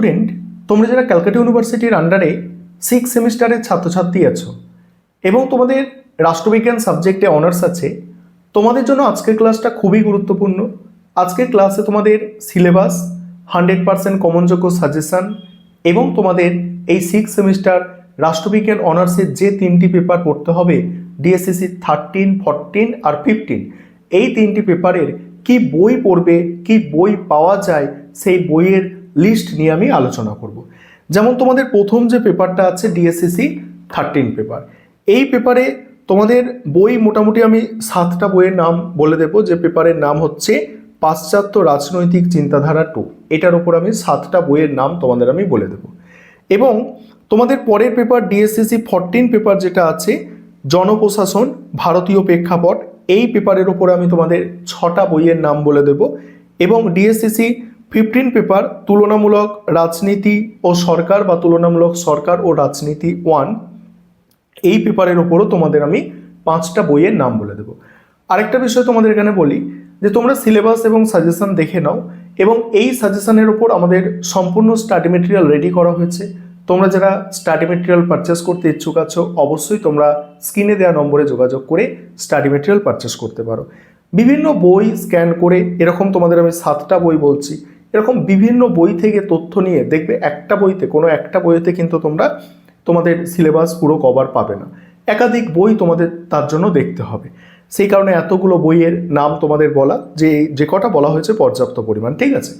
Student, তোমরা যারা ক্যালকাটা ইউনিভার্সিটির আন্ডারে 6 সেমিস্টারের ছাত্রছাত্রী আছো এবং তোমাদের রাষ্ট্রবিজ্ঞান সাবজেক্টে অনার্স আছে, তোমাদের জন্য আজকের ক্লাসটা খুবই গুরুত্বপূর্ণ। আজকের ক্লাসে তোমাদের সিলেবাস, 100% কমনযোগ্য সাজেশন এবং তোমাদের এই 6 সেমিস্টার রাষ্ট্রবিজ্ঞান অনার্সের যে 3টি পেপার পড়তে হবে, ডিএসসিসি 13, 14 আর 15, এই 3টি পেপারের কি বই পড়বে, কি বই পাওয়া যায়, সেই বইয়ের লিস্ট নিয়ে আমি আলোচনা করব। যেমন তোমাদের প্রথম যে পেপারটা আছে ডিএসসিসি 13 পেপার, এই পেপারে তোমাদের বই মোটামুটি আমি 7টা বইয়ের নাম বলে দেবো। যে পেপারের নাম হচ্ছে পাশ্চাত্য রাজনৈতিক চিন্তাধারা 2, এটার উপর আমি 7টা বইয়ের নাম তোমাদের আমি বলে দেবো। এবং তোমাদের পরের পেপার ডিএসসিসি 14 পেপার যেটা আছে জনপ্রশাসন ভারতীয় প্রেক্ষাপট, এই পেপারের উপর আমি তোমাদের 6টা বইয়ের নাম বলে দেব। এবং ডিএসসিসি 15 পেপার তুলনামূলক রাজনীতি ও সরকার বা তুলনামূলক সরকার ও রাজনীতি 1, এই পেপারের উপরও তোমাদের আমি 5টা বইয়ের নাম বলে দেব। আরেকটা বিষয় তোমাদের এখানে বলি যে তোমরা সিলেবাস এবং সাজেশন দেখে নাও, এবং এই সাজেশনের উপর আমাদের সম্পূর্ণ স্টাডি মেটেরিয়াল রেডি করা হয়েছে। তোমরা যারা স্টাডি মেটেরিয়াল পারচেস করতে ইচ্ছুক আছো, অবশ্যই তোমরা স্ক্রিনে দেওয়া নম্বরে যোগাযোগ করে স্টাডি মেটেরিয়াল পারচেস করতে পারো। বিভিন্ন বই স্ক্যান করে, এরকম তোমাদের আমি 7টা বই বলছি, এরকম বিভিন্ন বই থেকে তথ্য নিয়ে দেখবে একটা বইতে, কোনো একটা বইতে কিন্তু তোমরা তোমাদের সিলেবাস পুরো কভার পাবে না, একাধিক বই তোমাদের তার জন্য দেখতে হবে। সেই কারণে এতগুলো বইয়ের নাম তোমাদের বলা, যে কটা বলা হয়েছে পর্যাপ্ত পরিমাণ, ঠিক আছে।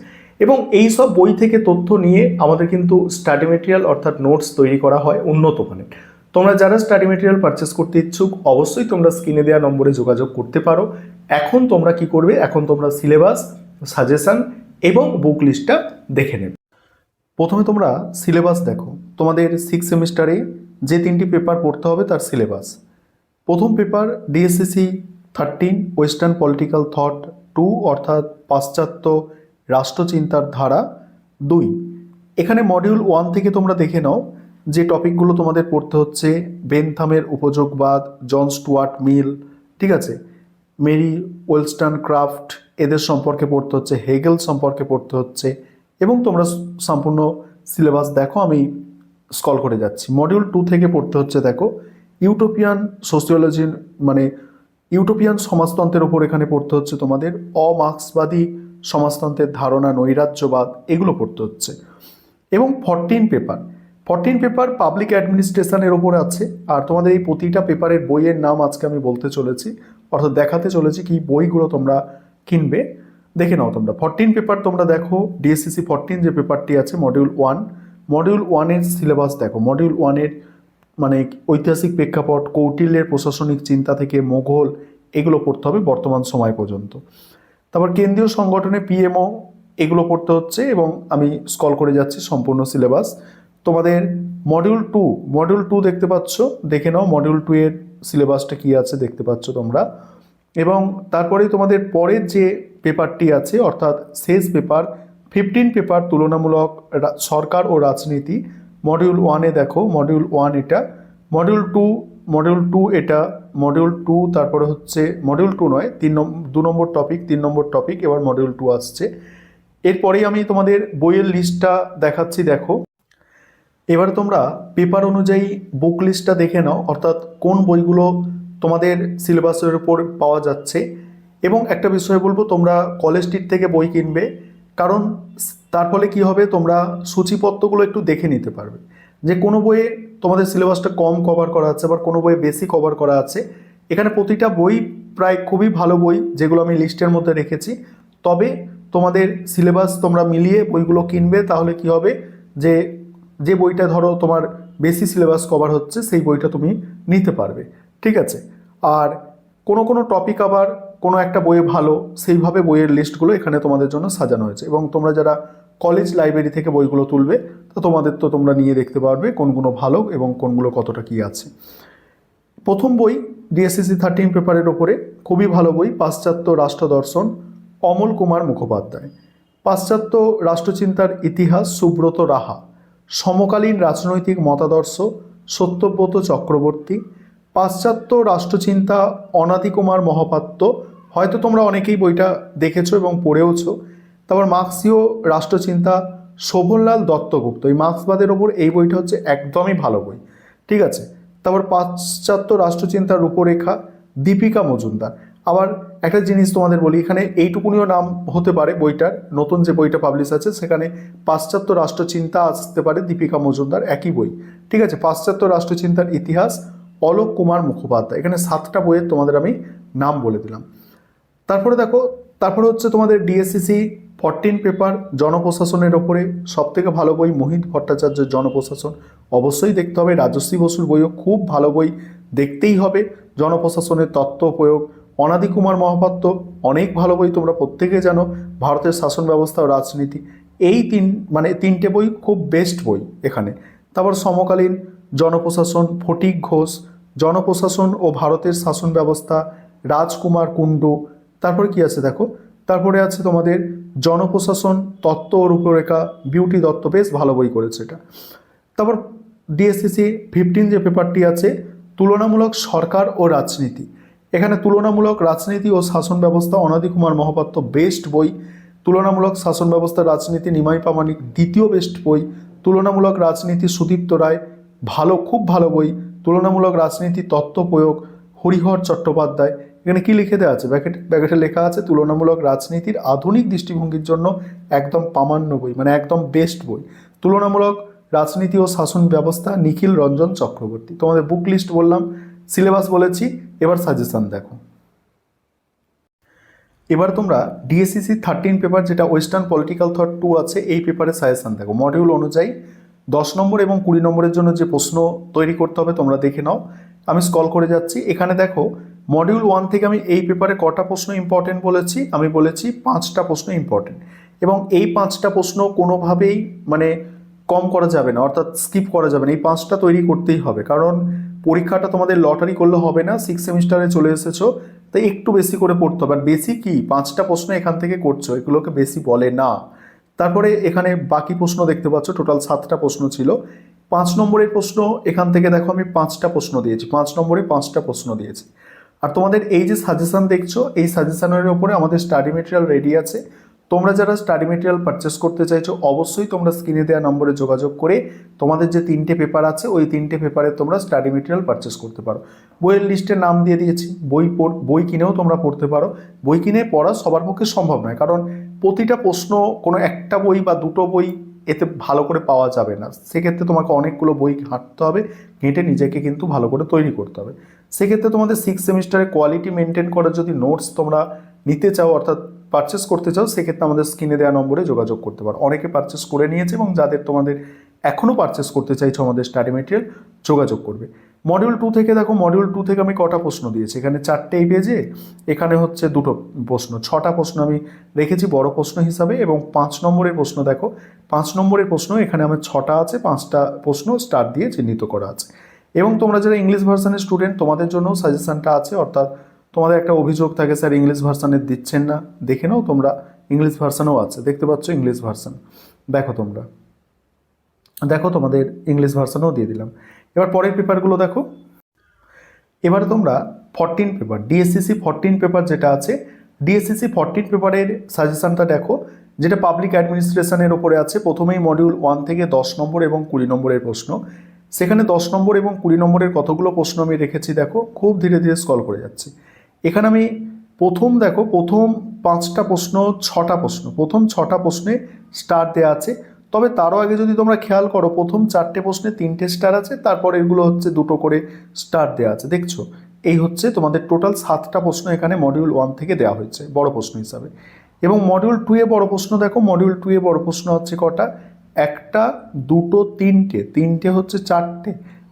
এবং এই সব বই থেকে তথ্য নিয়ে আমাদের কিন্তু স্টাডি মেটেরিয়াল অর্থাৎ নোটস তৈরি করা হয় উন্নত মানের। তোমরা যারা স্টাডি মেটেরিয়াল পারচেস করতে ইচ্ছুক, অবশ্যই তোমরা স্ক্রিনে দেওয়া নম্বরে যোগাযোগ করতে পারো। এখন তোমরা কি করবে, এখন তোমরা সিলেবাস, সাজেশন এবং বুক লিস্টটা দেখে নেবে। প্রথমে তোমরা সিলেবাস দেখো, তোমাদের 6 সেমিস্টারে যে 3টি পেপার পড়তে হবে তার সিলেবাস। প্রথম paper DSCC 13 western political thought 2, অর্থাৎ পাশ্চাত্য রাষ্ট্রচিন্তার ধারা 2। এখানে মডিউল 1 থেকে তোমরা দেখে নাও যে টপিকগুলো তোমাদের পড়তে হচ্ছে: বেনথামের উপযোগবাদ, জন স্টুয়ার্ট মিল, ঠিক আছে, মেরি ওয়েলস্টনক্রাফট, এদের সম্পর্কে পড়তে হচ্ছে, হেগেল সম্পর্কে পড়তে হচ্ছে। এবং তোমরা সম্পূর্ণ সিলেবাস দেখো, আমি স্ক্রল করে যাচ্ছি। মডিউল 2 থেকে পড়তে হচ্ছে, দেখো, ইউটোপিয়ান সোশিওলজি, মানে ইউটোপিয়ান সমাজতন্ত্রের ওপর এখানে পড়তে হচ্ছে তোমাদের, অমার্ক্সবাদী সমাজতন্ত্রের ধারণা, নৈরাজ্যবাদ, এগুলো পড়তে হচ্ছে। এবং 14 পেপার পাবলিক অ্যাডমিনিস্ট্রেশনের ওপর আছে। আর তোমাদের এই প্রতিটা পেপারের বইয়ের নাম আজকে আমি বলতে চলেছি, অর্থাৎ দেখাতে চলেছি কি বইগুলো তোমরা কিনবে, দেখে নাও তোমরা। 14 পেপার তোমরা দেখো, ডিএসসিসি 14 যে পেপারটি আছে মডিউল 1, মডিউল 1-এর সিলেবাস দেখো। মডিউল 1-এর মানে ঐতিহাসিক প্রেক্ষাপট, কৌটিল্যের প্রশাসনিক চিন্তা থেকে মোগল, এগুলো পড়তে হবে বর্তমান সময় পর্যন্ত। তারপর কেন্দ্রীয় সংগঠনে পিএমও, এগুলো পড়তে হচ্ছে। এবং আমি স্ক্রল করে যাচ্ছি সম্পূর্ণ সিলেবাস। তোমাদের মডিউল টু দেখতে পাচ্ছ, দেখে নাও মডিউল 2 এর সিলেবাসটা কি আছে দেখতে পাচ্ছ তোমরা। এবং তারপরে তোমাদের পরের যে পেপারটি আছে, অর্থাৎ শেষ পেপার 15 পেপার তুলনামূলক সরকার ও রাজনীতি, মডিউল 1-এ দেখো, মডিউল 1 এটা, মডিউল 2 এটা, মডিউল 2, তারপরে হচ্ছে মডিউল 2 নয়, 2 নম্বর টপিক, 3 নম্বর টপিক, এবার মডিউল 2 আসছে। এরপরেই আমি তোমাদের বইয়ের লিস্টটা দেখাচ্ছি, দেখো। এবার তোমরা পেপার অনুযায়ী বুক লিস্টটা দেখে নাও, অর্থাৎ কোন বইগুলো তোমাদের সিলেবাসের উপর পাওয়া যাচ্ছে। এবং একটা বিষয় বলবো, তোমরা কলেজ স্ট্রিট থেকে বই কিনবে, কারণ তার ফলে কী হবে, তোমরা সূচিপত্রগুলো একটু দেখে নিতে পারবে যে কোনো বইয়ে তোমাদের সিলেবাসটা কম কভার করা আছে, আবার কোনো বইয়ে বেশি কভার করা আছে। এখানে প্রতিটা বই প্রায় খুবই ভালো বই, যেগুলো আমি লিস্টের মধ্যে রেখেছি। তবে তোমাদের সিলেবাস তোমরা মিলিয়ে বইগুলো কিনবে, তাহলে কি হবে যে বইটা ধরো তোমার বেশি সিলেবাস কভার হচ্ছে, সেই বইটা তুমি নিতে পারবে, ঠিক আছে। আর কোনো টপিক আবার কোনো একটা বইয়ে ভালো, সেইভাবে বইয়ের লিস্টগুলো এখানে তোমাদের জন্য সাজানো হয়েছে। এবং তোমরা যারা কলেজ লাইব্রেরি থেকে বইগুলো তুলবে, তো তোমরা নিয়ে দেখতে পারবে কোনগুলো ভালো এবং কোনগুলো কতটা কি আছে। প্রথম বই ডিএসসিসি 13 পেপারের ওপরে খুবই ভালো বই, পাশ্চাত্য রাষ্ট্র দর্শন, অমল কুমার মুখোপাধ্যায়। পাশ্চাত্য রাষ্ট্রচিন্তার ইতিহাস, সুব্রত রাহা। সমকালীন রাজনৈতিক মতাদর্শ, সত্যব্রত চক্রবর্তী। পাশ্চাত্য রাষ্ট্রচিন্তা, অনাদি কুমার মহাপাত্র, হয়তো তোমরা অনেকেই বইটা দেখেছো এবং পড়েওছো। তারপর মার্ক্সীয় রাষ্ট্রচিন্তা, শোভনলাল দত্তগুপ্ত, এই মার্ক্সবাদের ওপর এই বইটা হচ্ছে একদমই ভালো বই, ঠিক আছে। তারপর পাশ্চাত্য রাষ্ট্রচিন্তার রূপরেখা, দীপিকা মজুমদার। আবার একটা জিনিস তোমাদের বলি, এখানে এইটুকুনিও নাম হতে পারে বইটার, নতুন যে বইটা পাবলিশ আছে সেখানে পাশ্চাত্য রাষ্ট্রচিন্তা আসতে পারে, দীপিকা মজুমদার একই বই, ঠিক আছে। পাশ্চাত্য রাষ্ট্রচিন্তার ইতিহাস, অলোক কুমার মুখোপাধ্যায়। এখানে 7টা বইয়ের তোমাদের আমি নাম বলে দিলাম। তারপরে দেখো, তারপরে হচ্ছে তোমাদের ডিএসসিসি 14 পেপার জনপ্রশাসনের ওপরে সবথেকে ভালো বই মোহিত ভট্টাচার্যের জনপ্রশাসন, অবশ্যই দেখতে হবে। রাজশ্রী বসুর বইও খুব ভালো বই, দেখতেই হবে। জনপ্রশাসনের তত্ত্ব প্রয়োগ, অনাদি কুমার মহাপাত্র, অনেক ভালো বই, তোমরা প্রত্যেকে জানো। ভারতের শাসন ব্যবস্থা ও রাজনীতি, এই তিনটে বই খুব বেস্ট বই এখানে। তারপর সমকালীন জনপ্রশাসন, ফটিক ঘোষ, জনপ্রশাসন ও ভারতের শাসন ব্যবস্থা, রাজকুমার কুণ্ডু। তারপরে কি আছে দেখো, তারপরে আছে তোমাদের জনপ্রশাসন তত্ত্ব ও রূপরেখা, বিউটি দত্ত, বেশ ভালো বই করেছে এটা। তারপর ডিএসসিসি 15 যে পেপারটি আছে, তুলনামূলক সরকার ও রাজনীতি। এখানে তুলনামূলক রাজনীতি ও শাসন ব্যবস্থা, অনাদি কুমার মহাপাত্র, বেস্ট বই। তুলনামূলক শাসন ব্যবস্থা রাজনীতি, নিমাই প্রামাণিক, দ্বিতীয় বেস্ট বই। তুলনামূলক রাজনীতি, সুদীপ্ত রায়, ভালো, খুব ভালো বই। তুলনামূলক রাজনীতি তত্ত্ব প্রয়োগ, হরিহর চট্টোপাধ্যায়। এখানে কি লিখে দেওয়া আছে, ব্যাকেটে লেখা আছে তুলনামূলক রাজনীতির আধুনিক দৃষ্টিভঙ্গির জন্য একদম প্রামাণ্য বই, মানে একদম বেস্ট বই। তুলনামূলক রাজনীতি ও শাসন ব্যবস্থা, নিখিল রঞ্জন চক্রবর্তী। তোমাদের বুক লিস্ট বললাম, সিলেবাস বলেছি, এবার সাজেশন দেখো। এবার তোমরা ডিএসসিসি 13 পেপার যেটা ওয়েস্টার্ন পলিটিক্যাল থট 2 আছে, এই পেপারে সাজেশন দেখো। মডিউল অনুযায়ী 10 নম্বর এবং 20 নম্বরের জন্য যে প্রশ্ন তৈরি করতে হবে তোমরা দেখে নাও। আমি স্ক্রল করে যাচ্ছি, এখানে দেখো মডিউল 1 থেকে আমি এই পেপারে কটা প্রশ্ন ইম্পর্টেন্ট বলেছি, আমি বলেছি 5টা প্রশ্ন ইম্পর্টেন্ট, এবং এই 5টা প্রশ্ন কোনোভাবেই মানে কম করা যাবে না, অর্থাৎ স্কিপ করা যাবে না, এই 5টা তৈরি করতেই হবে। কারণ পরীক্ষাটা তোমাদের লটারি করলে হবে না, 6 সেমিস্টারে চলে এসেছো, তাই একটু বেশি করে পড়তে হবে। আর বেশি কি, 5টা প্রশ্ন এখান থেকে করছো, এগুলোকে বেশি বলে না। তারপরে এখানে বাকি প্রশ্ন দেখতে পাচ্ছ, টোটাল 7টা প্রশ্ন ছিল। 5 নম্বরের প্রশ্ন এখান থেকে দেখো আমি 5টা প্রশ্ন দিয়েছি, 5 নম্বরে 5টা প্রশ্ন দিয়েছি। আর তোমাদের এই যে সাজেশন দেখছো, এই সাজেশনের উপরে আমাদের স্টাডি মেটেরিয়াল রেডি আছে। তোমরা যারা স্টাডি মেটেরিয়াল পারচেস করতে চাইছো, অবশ্যই তোমরা স্ক্রিনে দেওয়া নম্বরে যোগাযোগ করে তোমাদের যে 3টে পেপার আছে, ওই 3টে পেপারে তোমরা স্টাডি মেটেরিয়াল পারচেস করতে পারো। বইয়ের লিস্টে নাম দিয়ে দিয়েছি, বই কিনেও তোমরা পড়তে পারো। বই কিনে পড়া সবার পক্ষে সম্ভব নয়, কারণ প্রতিটা প্রশ্ন কোনো একটা বই বা দুটো বই এতে ভালো করে পাওয়া যাবে না। সেক্ষেত্রে তোমাকে অনেকগুলো বই ঘাঁটতে হবে, ঘেঁটে নিজেকে কিন্তু ভালো করে তৈরি করতে হবে। সেক্ষেত্রে তোমাদের 6 সেমিস্টারে কোয়ালিটি মেনটেন করার যদি নোটস তোমরা নিতে চাও, অর্থাৎ পারচেস করতে চাও, সেক্ষেত্রে আমাদের স্ক্রিনে দেওয়া নম্বরে যোগাযোগ করতে পারো। অনেকে পারচেস করে নিয়েছে, এবং যাদের তোমাদের এখনও পারচেস করতে চাইছো আমাদের স্টাডি মেটেরিয়াল, যোগাযোগ করবে। মডিউল 2 থেকে দেখো, মডিউল 2 থেকে আমি কটা প্রশ্ন দিয়েছি, এখানে 4টেই পেজে, এখানে হচ্ছে 2টো প্রশ্ন, 6টা প্রশ্ন আমি রেখেছি বড় প্রশ্ন হিসাবে। এবং 5 নম্বরের প্রশ্ন দেখো, 5 নম্বরের প্রশ্ন এখানে আমার 6টা আছে, 5টা প্রশ্ন স্টার দিয়ে চিহ্নিত করা আছে। এবং তোমরা যারা ইংলিশ ভার্সানের স্টুডেন্ট, তোমাদের জন্য সাজেশনটা আছে, অর্থাৎ তোমাদের একটা অভিযোগ থাকে স্যার ইংলিশ ভার্সানের দিচ্ছেন না, দেখে নাও তোমরা, ইংলিশ ভার্সানও আছে, দেখতে পাচ্ছ ইংলিশ ভার্সান, দেখো তোমরা, দেখো তোমাদের ইংলিশ ভার্সানও দিয়ে দিলাম। এবার পরের পেপারগুলো দেখো। এবারে তোমরা 14 পেপার, ডিএসসিসি 14 পেপার যেটা আছে, ডিএসসিসি 14 পেপারের সাজেশনটা দেখো, যেটা পাবলিক অ্যাডমিনিস্ট্রেশনের ওপরে আছে। প্রথমেই মডিউল 1 থেকে 10 নম্বর এবং 20 নম্বরের প্রশ্ন। সেখানে 10 নম্বর এবং 20 নম্বরের কতগুলো প্রশ্ন আমি রেখেছি দেখো, খুব ধীরে ধীরে স্ক্রল করে যাচ্ছি। এখানে আমি প্রথম 5টা প্রশ্ন, 6টা প্রশ্ন, প্রথম 6টা প্রশ্নে স্টার দেওয়া আছে। তবে তারও আগে যদি তোমরা খেয়াল করো, প্রথম 4টে প্রশ্নে 3টে স্টার আছে, তারপর এগুলো হচ্ছে 2টো করে স্টার দেওয়া আছে, দেখছো। এই হচ্ছে তোমাদের টোটাল 7টা প্রশ্ন এখানে মডিউল 1 থেকে দেওয়া হয়েছে বড় প্রশ্ন হিসাবে। এবং মডিউল 2 এ বড় প্রশ্ন দেখো, মডিউল 2 এ বড় প্রশ্ন হচ্ছে কটা, 1টা 2টো 3টে হচ্ছে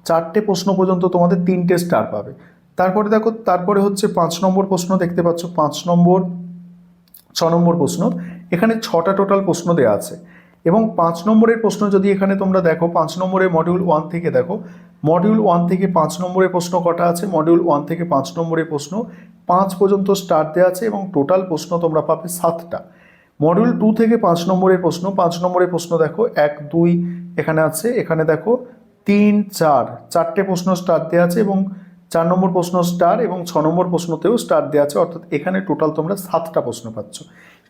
4টে প্রশ্ন পর্যন্ত তোমাদের 3টে স্টার পাবে। তারপরে দেখো, তারপরে হচ্ছে 5 নম্বর প্রশ্ন দেখতে পাচ্ছ, 5 নম্বর, 6 নম্বর প্রশ্ন, এখানে 6টা টোটাল প্রশ্ন দেওয়া আছে। এবং 5 নম্বরের প্রশ্ন যদি এখানে তোমরা দেখো, 5 নম্বরের মডিউল 1 থেকে দেখো, মডিউল 1 থেকে 5 নম্বরের প্রশ্ন কটা আছে, মডিউল 1 থেকে 5 নম্বরের প্রশ্ন 5 পর্যন্ত স্টার দেওয়া আছে, এবং টোটাল প্রশ্ন তোমরা পাবে 7টা। মডিউল 2 থেকে 5 নম্বরের প্রশ্ন, 5 নম্বরের প্রশ্ন দেখো 1 2 এখানে আছে, এখানে দেখো 3 4, 4টে প্রশ্ন স্টার দেওয়া আছে, এবং 4 নম্বর প্রশ্ন স্টার, এবং 6 নম্বর প্রশ্নতেও স্টার দেওয়া আছে, অর্থাৎ এখানে টোটাল তোমরা 7টা প্রশ্ন পাচ্ছ।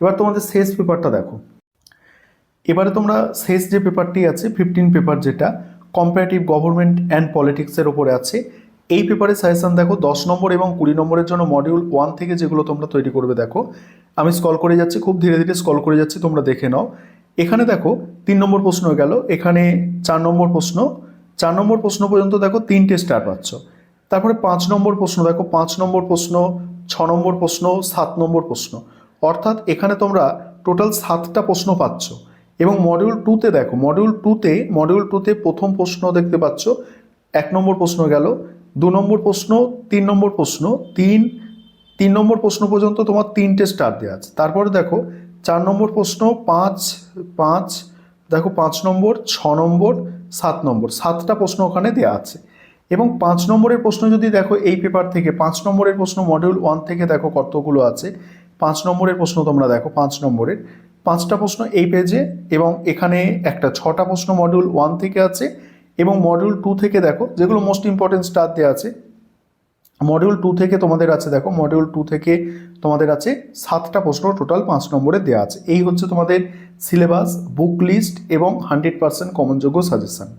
এবার তোমাদের শেষ পেপারটা দেখো। এবারে তোমরা শেষ যে পেপারটি আছে 15 পেপার, যেটা কম্পারেটিভ গভর্নমেন্ট অ্যান্ড পলিটিক্সের ওপরে আছে, এই পেপারে সাজেশন দেখো 10 নম্বর এবং 20 নম্বরের জন্য মডিউল 1 থেকে যেগুলো তোমরা তৈরি করবে। দেখো আমি স্ক্রল করে যাচ্ছি, খুব ধীরে ধীরে স্ক্রল করে যাচ্ছি, তোমরা দেখে নাও। এখানে দেখো 3 নম্বর প্রশ্ন হয়ে গেল, এখানে 4 নম্বর প্রশ্ন, 4 নম্বর প্রশ্ন পর্যন্ত দেখো 3টে স্টার পাচ্ছ। তারপরে 5 নম্বর প্রশ্ন দেখো, 5 নম্বর প্রশ্ন, 6 নম্বর প্রশ্ন, 7 নম্বর প্রশ্ন, অর্থাৎ এখানে তোমরা টোটাল 7টা প্রশ্ন পাচ্ছ। এবং মডিউল 2তে দেখো, মডিউল টুতে প্রথম প্রশ্ন দেখতে পাচ্ছ 1 নম্বর প্রশ্ন গেল, 2 নম্বর প্রশ্ন, 3 নম্বর প্রশ্ন, 3 নম্বর প্রশ্ন পর্যন্ত তোমার 3টে স্টার দেওয়া আছে। তারপরে দেখো 4 নম্বর প্রশ্ন, 5 দেখো 5 নম্বর, 6 নম্বর, 7 নম্বর, 7টা প্রশ্ন ওখানে দেওয়া আছে। এবং 5 নম্বরের প্রশ্ন যদি দেখো এই পেপার থেকে, 5 নম্বরের প্রশ্ন মডিউল 1 থেকে দেখো কতগুলো আছে। 5 নম্বরের প্রশ্ন তোমরা দেখো, 5 নম্বরের 5টা প্রশ্ন এই পেজে, এবং এখানে একটা 6টা প্রশ্ন মডিউল 1 থেকে আছে। এবং মডিউল 2 থেকে দেখো যেগুলো মোস্ট ইম্পর্টেন্ট স্টার দেওয়া আছে, মডিউল 2 থেকে তোমাদের আছে, দেখো মডিউল 2 থেকে তোমাদের আছে 7টা প্রশ্ন টোটাল 5 নম্বরে দেওয়া আছে। এই হচ্ছে তোমাদের সিলেবাস, বুক লিস্ট এবং 100% কমনযোগ্য সাজেশন।